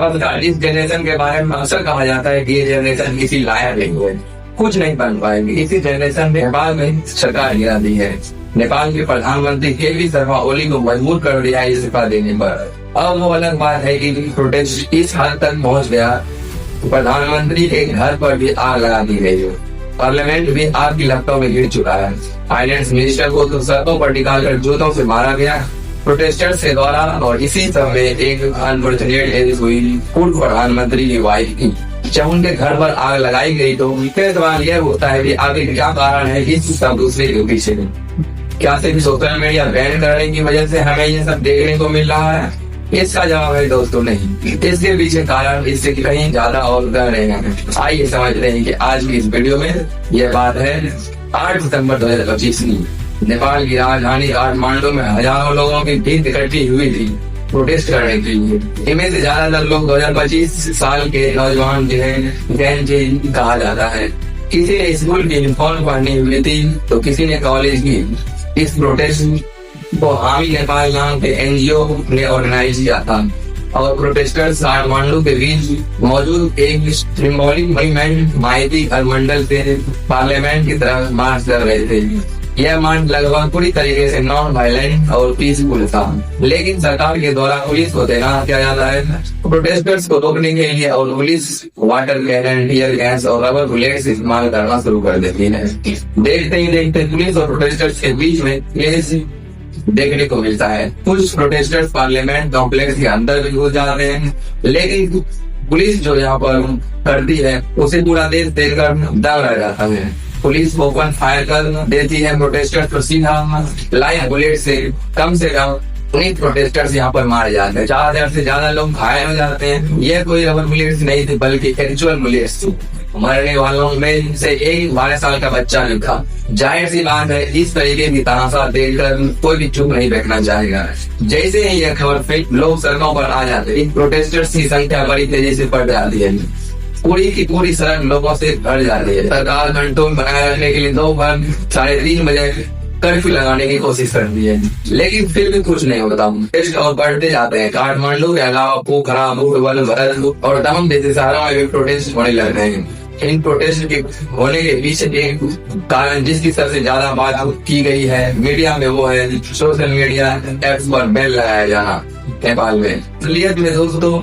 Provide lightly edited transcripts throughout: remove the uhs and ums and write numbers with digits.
इस जनरेशन के बारे में अक्सर कहा जाता है कि ये जनरेशन किसी लायक नहीं हुए, कुछ नहीं बन पाएंगे। इसी जनरेशन ने नेपाल में सरकार गिरा दी है। नेपाल के प्रधानमंत्री के.पी. शर्मा ओली को मजबूर कर दिया इस्तीफा देने पर। अब वो अलग बात है कि प्रोटेस्ट इस हद तक पहुंच गया, प्रधानमंत्री के घर पर भी आग लगा दी गई है। पार्लियामेंट भी आग की लपटों में गिर चुका है। फाइनेंस मिनिस्टर को तो सड़कों पर निकालकर जूतों से मारा गया प्रोटेस्टर्स के द्वारा। और इसी समय एक अनफॉर्चुनेट डेथ हुई पूर्व प्रधानमंत्री की वाइफ की। जब उनके घर पर आग लगाई गई तो फिर सवाल यह होता है कि आगे क्या कारण है इस सब दूसरे के पीछे। क्या सिर्फ सोशल मीडिया बैन करने की वजह से हमें ये सब देखने को मिल रहा है? इसका जवाब है दोस्तों नहीं, इसके पीछे कारण इससे कहीं ज्यादा और गहरे हैं। आइए समझते हैं कि आज की इस वीडियो में यह बात है 8 सितंबर 2025 की। नेपाल की राजधानी काठमांडू में हजारों लोगों की भीड़ इकट्ठी हुई थी प्रोटेस्ट करने के लिए। इनमें से ज्यादातर लोग 2025 साल के नौजवान जिन्हें जैन जी कहा जाता है। किसी ने स्कूल की यूनिफॉर्म पहनी हुई थी तो किसी ने कॉलेज की। इस प्रोटेस्ट को हामी नेपाल नाम के एनजीओ ने ऑर्गेनाइज किया था और प्रोटेस्टर्स काठमांडू के बीच मौजूद एक सिंबॉलिक मॉन्यूमेंट माइती मंडल से पार्लियामेंट की तरफ मार्च कर रहे थे। यह मार्च लगभग पूरी तरीके से नॉन वायलेंट और पीसफुल था, लेकिन सरकार के द्वारा पुलिस को तैनात किया जाता है प्रोटेस्टर्स को रोकने के लिए और police water cannon, tear gas और रबर बुलेट्स इस्तेमाल करना शुरू कर देती है। देखते ही देखते पुलिस और प्रोटेस्टर्स के बीच में देखने को मिलता है। कुछ प्रोटेस्टर्स पार्लियामेंट कॉम्प्लेक्स के अंदर भी घुस जाते हैं, लेकिन पुलिस जो यहाँ पर करती है उसे पूरा देश देखकर दंग रह जाता है। पुलिस ओपन फायर कर देती है प्रोटेस्टर्स को सीधा लाइव बुलेट से कम 19 प्रोटेस्टर्स यहाँ पर मारे जाते हैं। ज्यादा से ज्यादा लोग घायल हो जाते हैं। यह कोई रबर बुलेट्स नहीं थे बल्कि एक्चुअल बुलेट्स थी। मरने वालों में से एक 12 साल का बच्चा भी था। जाहिर सी बात है इस तरीके की तमाशा देखकर कोई भी चुप नहीं बैठना चाहेगा। जैसे ही यह खबर फैली लोग सड़कों पर आ जाते हैं। प्रोटेस्टर्स की संख्या बड़ी तेजी से बढ़ जाती है। पूरी की पूरी सड़क लोगों से भर जाती है। सरकार घंटों में बनाए रखने के लिए दोपहर 3:30 बजे कर्फ्यू लगाने की कोशिश करती है, लेकिन फिर भी कुछ नहीं होता। प्रोटेस्ट और बढ़ते जाते हैं। काठमांडू के अलावा पोखरा, बुढ़वल, भरतपुर और दमन जैसे शहरों में भी प्रोटेस्ट होने लगते हैं। इन प्रोटेस्ट के होने के पीछे एक कारण जिसकी सबसे ज्यादा बात की गई है मीडिया में वो है सोशल मीडिया एप्स पर बैन लगाया जाना नेपाल में। असलियत में दोस्तों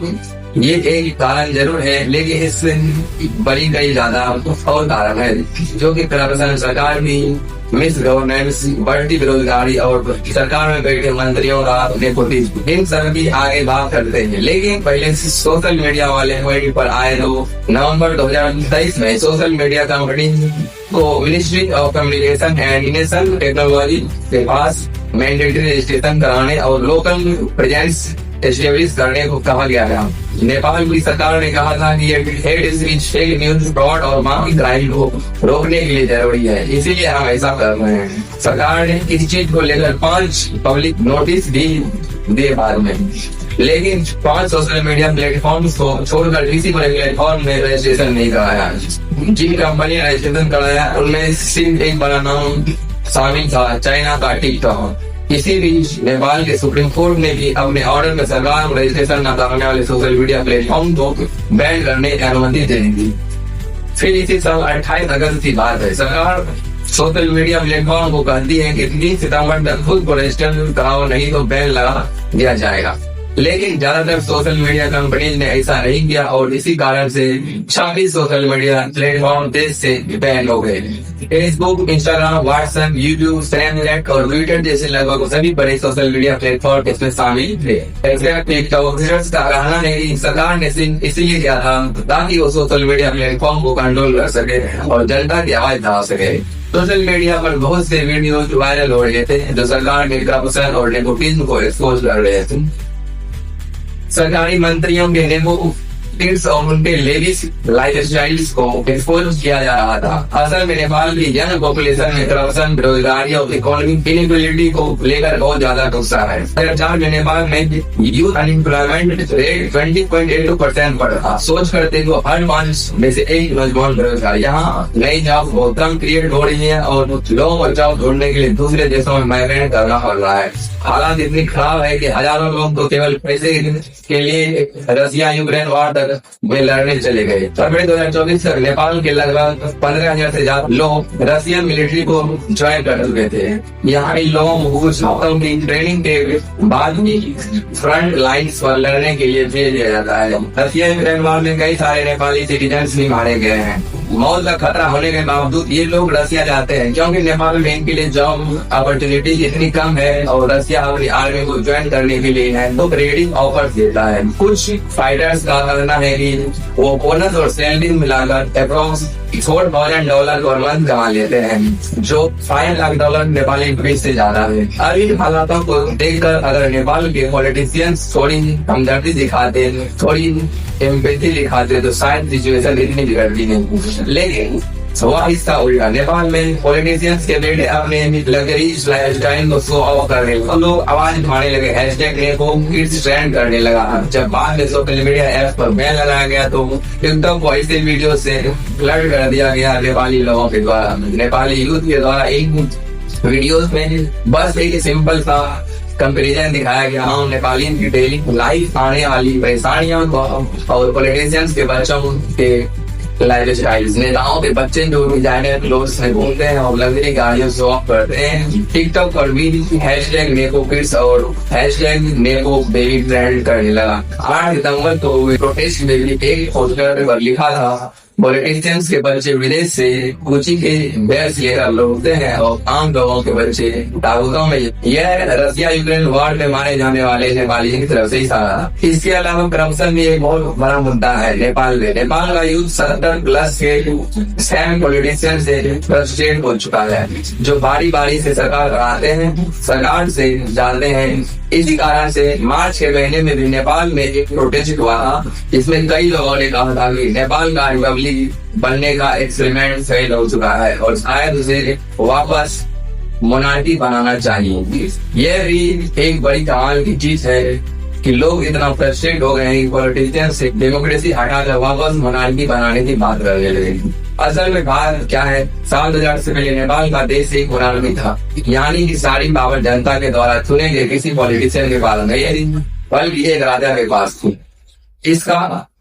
ये एक कारण जरूर है, लेकिन इससे बड़ी कई ज्यादा और कारण है जो कि करप्शन, सरकार की मिस गवर्नेंस, बढ़ती बेरोजगारी और सरकार में बैठे मंत्रियों का नेपोटिज्म, इन सब की आगे बात करते हैं। लेकिन पहले सोशल मीडिया वाले पॉइंट पर आए तो नवंबर 2023 में सोशल मीडिया कंपनी को ministry of communication and information technology के पास मैंडेटरी रजिस्ट्रेशन कराने और लोकल प्रेजेंस एस्टेब्लिश करने को कहा गया है। नेपाल की सरकार ने कहा था कि head speech, fake news, fraud और माफी क्राइम को रोकने के लिए जरूरी है, इसीलिए हम ऐसा कर रहे हैं। सरकार ने इस चीज को लेकर 5 पब्लिक नोटिस भी दिए बाद में, लेकिन 5 सोशल मीडिया प्लेटफॉर्म को छोड़कर किसी बड़े प्लेटफॉर्म में रजिस्ट्रेशन नहीं कराया। जिन कंपनी ने रजिस्ट्रेशन कराया उनमें सिर्फ एक बड़ा नाम शामिल था, चाइना का टिकटॉक। इसी बीच नेपाल के सुप्रीम कोर्ट ने भी अपने ऑर्डर में सरकार को रजिस्ट्रेशन न कराने वाले सोशल मीडिया प्लेटफॉर्म को बैन करने की अनुमति दे दी। फिर इसी साल 28 अगस्त की बात है, सरकार सोशल मीडिया प्लेटफॉर्म को कहती है कि 3 सितंबर तक खुद को रजिस्टर कराओ, नहीं तो बैन लगा दिया जाएगा। लेकिन ज्यादातर सोशल मीडिया कंपनीज ने ऐसा नहीं किया और इसी कारण से 26 सोशल मीडिया प्लेटफॉर्म देश से बैन हो गए। Facebook, Instagram, WhatsApp, YouTube, Snapchat और ट्विटर जैसे लगभग सभी बड़े सोशल मीडिया प्लेटफॉर्म इसमें शामिल थे। टिकटॉकर्स का कहना है कि सरकार ने इसलिए किया था ताकि वो सोशल मीडिया प्लेटफॉर्म को कंट्रोल कर सके और जनता की आवाज दबा सके। सोशल मीडिया पर बहुत से वीडियो वायरल हो रहे थे जो सरकार के करप्शन और नेपोटिज्म को एक्सपोज कर रहे थे। सरकारी मंत्रियों के किड्स और उनके लेडीज लाइफस्टाइल्स को एक्सपोज किया जा रहा था। असल में नेपाल की यंग पॉपुलेशन में करप्शन, बेरोजगारी और इकोनॉमिक इनइक्वालिटी को लेकर बहुत ज्यादा गुस्सा है। 2004 में नेपाल में यूथ अनएम्प्लॉयमेंट रेट 20.82% पर था। सोच करते हुए हर 5 में से 1 नौजवान बेरोजगार। यहाँ नई जॉब बहुत कम क्रिएट हो रही है और लोगों को जॉब ढूंढने के लिए दूसरे देशों में माइग्रेट करना पड़ रहा है। हालात इतनी खराब है कि हजारों लोग तो केवल पैसे के लिए रसिया यूक्रेन वार तक में लड़ने चले गए। फरवरी 2024 तक नेपाल के लगभग 15,000 से ज्यादा लोग रशियन मिलिट्री को ज्वाइन कर चुके थे। यहाँ इन लोगों को कुछ हफ्तों की ट्रेनिंग के बाद ही फ्रंट लाइन्स पर लड़ने के लिए भेज दिया जाता है। रसिया यूक्रेन वार में कई सारे नेपाली सिटीजन्स भी मारे गए हैं। मौत का खतरा होने के बावजूद ये लोग रसिया जाते हैं क्योंकि नेपाल में इनके लिए जॉब अपॉर्चुनिटी इतनी कम है और रसिया अपनी आर्मी को ज्वाइन करने के लिए है तो ट्रेडिंग ऑफर देता है। कुछ फाइटर्स का कहना है कि वो बोनस और सैलरी मिलाकर अप्रॉक्स $4,000 पर मंथ कमा लेते हैं, जो $5 लाख नेपाली रुपये से ज्यादा है। अब इन हालातों को देखकर अगर नेपाल के पॉलिटिशियंस थोड़ी हमदर्दी दिखाते, थोड़ी एम्पैथी दिखाते तो शायद सिचुएशन इतनी बिगड़ती नहीं। लेकिन सवाल इसका उल्टा, नेपाल में पॉलिटिशियंस के बेटे अपने लग्जरीज लाइफस्टाइल को शो ऑफ करने लगे, लोग आवाज उठाने लगे, हैशटैग को किड्स ट्रेंड करने लगा। जब बाद में सोशल मीडिया ऐप पर बैन लगाया गया तो टिकटॉक को ऐसे वीडियो से फ्लड कर दिया गया नेपाली लोगों के द्वारा, नेपाली यूथ के द्वारा। एक वीडियोस में बस एक सिंपल सा कंपेरिजन दिखाया गया हम नेपाली की डेली लाइफ आने वाली परेशानियों को और पॉलिटिशियंस के बच्चों के लाइफस्टाइल्स। नेताओं के बच्चे जो डिजाइनर क्लोथ्स में घूमते हैं और लग्जरी गाड़ियों से वॉक करते हैं। टिकटॉक पर भी हैशटैग नेको किड्स और हैशटैग नेको बेबी ट्रेंड करने लगा। 8 सितंबर को प्रोटेस्ट में भी एक पोस्टर पर लिखा था, पॉलिटिशियंस के बच्चे विदेश से गुची के बैग्स लेकर लौटते हैं और आम लोगों के बच्चे ताबूतों में। यह रसिया यूक्रेन वार में मारे जाने वाले नेपाली की तरफ से इशारा। इसके अलावा करप्शन भी एक बहुत बड़ा मुद्दा है नेपाल में। नेपाल का यूथ 70+ के सैम पॉलिटिशियन से फ्रस्ट्रेट हो चुका है, जो बारी बारी से सरकार कराते हैं, सरकार से जानते हैं। इसी कारण से मार्च के महीने में भी नेपाल में एक प्रोटेस्ट हुआ था, जिसमें कई लोगों ने कहा था कि नेपाल का रिपब्लिक बनने का एक्सपेरिमेंट फेल हो चुका है और शायद उसे वापस मोनार्की बनाना चाहिए। यह भी एक बड़ी कमाल की चीज है कि लोग इतना फ्रस्ट्रेट हो गए हैं कि पॉलिटिशियन से डेमोक्रेसी हटाकर वापस मोनार्की बनाने की बात करने लगे। असल में बात क्या है, साल 2000 से पहले नेपाल का देश एक मोनार्की था, यानी कि सारी पावर जनता के द्वारा चुने गए किसी पॉलिटिशियन के पास नहीं, बल्कि एक राजा के पास थी। इसका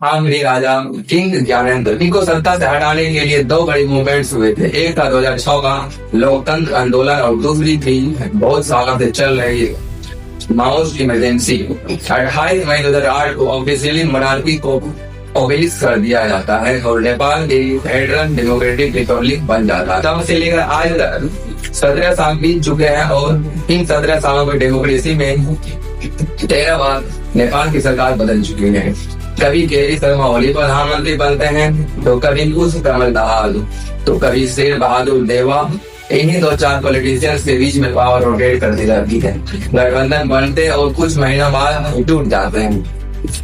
आखिरी राजा किंग ज्ञानेंद्र। इनको सत्ता से हटाने के लिए 2 बड़ी मूवमेंट्स हुए थे। एक था 2006 का लोकतंत्र आंदोलन और दूसरी थी बहुत सालों से चल रही माओवादी इमरजेंसी। 28 मई 2008 को ऑफिशियली मोनार्की को ओबेलिस्क कर दिया जाता है और नेपाल एक फेडरल डेमोक्रेटिक रिपब्लिक बन जाता है। तब से लेकर आज तक 17 साल बीत चुके हैं और इन 17 सालों में डेमोक्रेसी में 13 बार नेपाल की सरकार बदल चुकी है। कभी केरी शर्मा ओली प्रधानमंत्री बनते हैं तो कभी कुछ कमल दहाल तो कभी शेर बहादुर देवा। इन्हीं 2-4 पॉलिटिशियंस के बीच में पावर रोटेट करती रहती है, गठबंधन बनते और कुछ महीनों बाद टूट जाते हैं।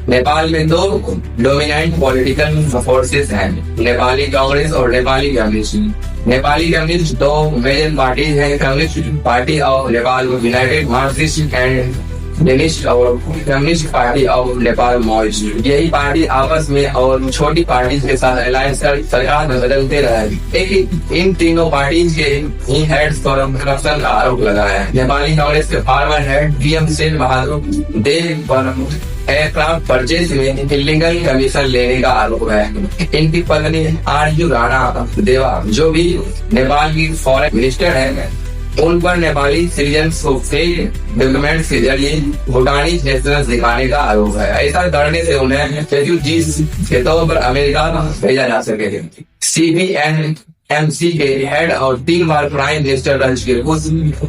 नेपाल में 2 डोमिनेंट पॉलिटिकल फोर्सेस हैं, नेपाली कांग्रेस और Nepali Communist. Nepali Communist 2 major parties हैं, Communist Party of Nepal, United Marxist and Leninist और Communist Party of Nepal Maoist. यही पार्टी आपस में और छोटी पार्टी के साथ अलायंस कर सरकार में बदलते रहे। इन तीनों पार्टीज के ही हेड्स पर करप्शन का आरोप लगा है। नेपाली कांग्रेस के farmer had PM Sher Bahadur देव पर एयरक्राफ्ट परचेज में इलीगल कमीशन लेने का आरोप है। इनकी पत्नी आरजू राणा देवा, जो भी नेपाल की फॉरेन मिनिस्टर है, उन पर नेपाली सिटीजन्स को फेक डॉक्यूमेंट्स के जरिए भूटानी नेशनल दिखाने का आरोप है। ऐसा करने से उन्हें रेफ्यूजीज के तौर पर अमेरिका भेजा जा सके। CBNMC के हेड और 3 बार प्राइम मिनिस्टर रह चुके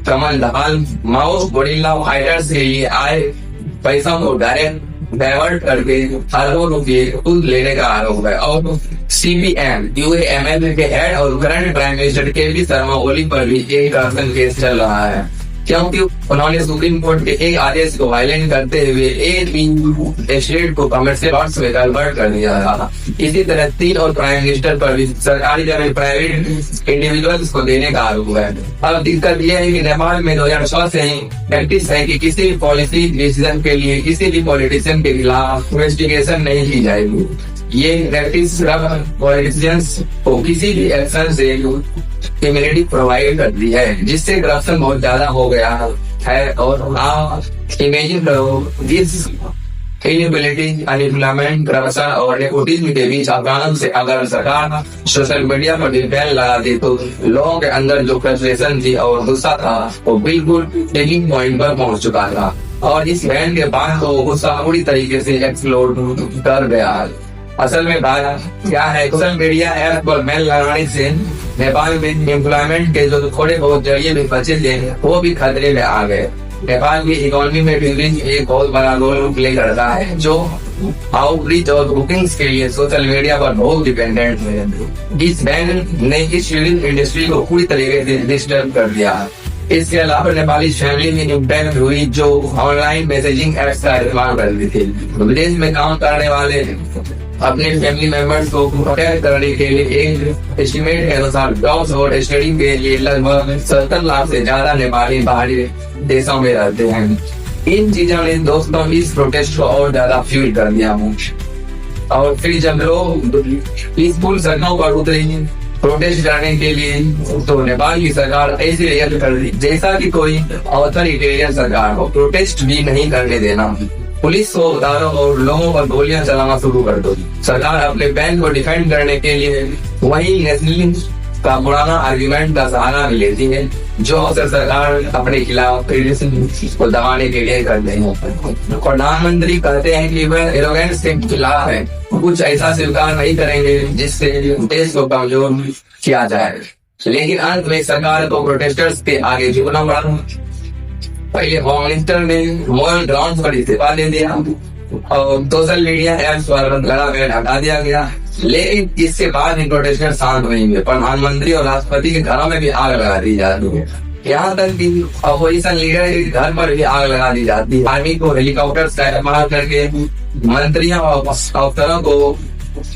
कमल दहाल माओ गोरिल्ला फाइटर्स के लिए आए पैसा को डायरेक्ट डाइवर्ट करके अरबों रुपये खुद लेने का आरोप है। और CBM UAML के हेड और current prime minister KP Sharma Oli पर भी एक करप्शन केस चल रहा है। क्योंकि उन्होंने सुप्रीम कोर्ट के एक आदेश को वायलेट करते हुए एक स्टेट को कमर्शियल लॉट्स में कन्वर्ट कर दिया था। इसी तरह 3 और प्राइम मिनिस्टर पर भी सरकारी जमीन प्राइवेट इंडिविजुअल्स को देने का आरोप है। अब दिक्कत यह है कि नेपाल में 2016 से ही प्रैक्टिस है कि किसी भी पॉलिसी डिसीजन के लिए किसी भी पॉलिटिशियन के खिलाफ इन्वेस्टिगेशन नहीं की जाएगी। ये प्रैक्टिस पॉलिटिशियंस को किसी भी एक्शन से इम्यूनिटी प्रोवाइड करती है, जिससे करप्शन बहुत ज्यादा हो गया है। और आप इमेजिन करो, दिस इनएबिलिटी, अनएम्प्लॉयमेंट, करप्शन और नेपोटिज्म के बीच अचानक से अगर सरकार सोशल मीडिया पर बैन लगा दी तो लोगों के अंदर जो फ्रस्ट्रेशन थी और गुस्सा था वो बिल्कुल टेकिंग पॉइंट पर पहुंच चुका था। और इस बैन के बाद तो गुस्सा पूरी तरीके से एक्सप्लोड कर गया। असल में बात क्या है, सोशल मीडिया ऐप पर बैन लगाने से नेपाल में एम्प्लॉयमेंट के जो थोड़े बहुत जरिए भी बचे थे वो भी खतरे में आ गए। नेपाल की इकोनॉमी में टूरिज्म एक बहुत बड़ा रोल प्ले करता है, जो आउटरीच और बुकिंग्स के लिए सोशल मीडिया पर बहुत डिपेंडेंट है। इस बैन ने इस टूरिज्म इंडस्ट्री को पूरी तरीके से डिस्टर्ब कर दिया। इसके अलावा नेपाली फैमिली में इम्पैक्ट हुई जो ऑनलाइन मैसेजिंग एप्स का इस्तेमाल करती थी। विदेश में काम करने वाले अपने फैमिली मेंबर्स को प्रोटेक्ट करने के लिए एक एस्टिमेट के अनुसार जॉब्स और स्टडी के लिए लगभग 70 लाख से ज्यादा नेपाली बाहरी देशों में रहते हैं। इन चीजों ने दोस्तों इस प्रोटेस्ट को और ज्यादा फ्यूल कर दिया। और फिर जब लोग पीसफुल सड़कों पर उतरे प्रोटेस्ट करने के लिए तो नेपाल की सरकार ऐसे रिएक्ट कर दी जैसा कि कोई ऑथोरिटेरियन सरकार को प्रोटेस्ट भी नहीं करने देना। पुलिस को उतारो और लोगों पर गोलियां चलाना शुरू कर दो। सरकार अपने बैन को डिफेंड करने के लिए वही नेशनलिज्म का पुराना आर्गुमेंट का सहारा भी लेती है, जो अक्सर सरकार अपने खिलाफ को दबाने के लिए करते हैं। प्रधानमंत्री कहते हैं कि वह एरोगेंस के खिलाफ है, कुछ ऐसा स्वीकार नहीं करेंगे जिससे देश को कमजोर किया जाए। लेकिन अंत में सरकार को प्रोटेस्टर्स के आगे झुकना पड़ा। पहले होम मिनिस्टर ने मोरल ग्राउंड पर इस्तीफा दे दिया और सोशल मीडिया एप्स पर लगा बैन हटा दिया गया। लेकिन इसके बाद ही प्रोटेस्टर शांत नहीं हुए। प्रधानमंत्री और राष्ट्रपति के घरों में भी आग लगा दी जाती है। यहाँ तक कि अपोजिशन लीडर के घर पर भी आग लगा दी जाती है। आर्मी को हेलीकॉप्टर का इस्तेमाल करके मंत्रियों और अफसरों को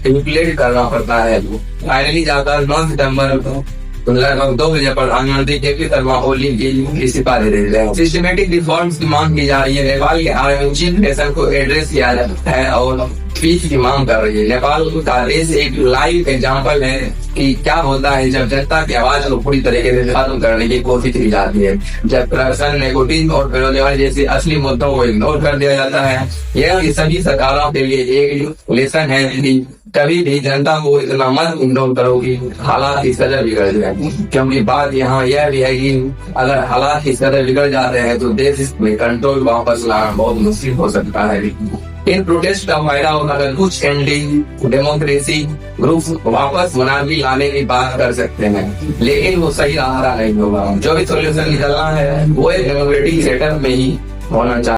इन्फ्लेट करना पड़ता है। फाइनली जाकर 9 सितम्बर लगभग 2 बजे प्रधानमंत्री के होली की इस्तीफा दे देते हैं। सिस्टमेटिक रिफॉर्म्स की मांग की जा रही है। नेपाल के आर्मी चीफ नेशन को एड्रेस किया जाता है और फीस की मांग कर रही है। नेपाल का देश एक लाइव एग्जाम्पल है कि क्या होता है जब जनता की आवाज को पूरी तरीके से खत्म करने की कोशिश की जाती है, जब करप्शन, नेपोटिज्म और बेरोजगारी जैसे असली मुद्दों को इग्नोर कर दिया जाता है। यह सभी सरकारों के लिए एक लेसन है कि कभी भी जनता को इतना मत इग्नोर करो कि हालात इस कदर बिगड़ जाए। क्योंकि बात यहाँ यह भी है कि अगर हालात इस कदर बिगड़ जाते हैं तो देश में कंट्रोल वापस लाना बहुत मुश्किल हो सकता है। इन प्रोटेस्ट का फायदा उठाकर कुछ एंटी डेमोक्रेसी ग्रुप वापस बुनियादी लाने की बात कर सकते हैं, लेकिन वो सही रास्ता नहीं होगा। जो भी सोल्यूशन निकलना है वो एक डेमोक्रेटिक सेटअप में ही होना चाहिए।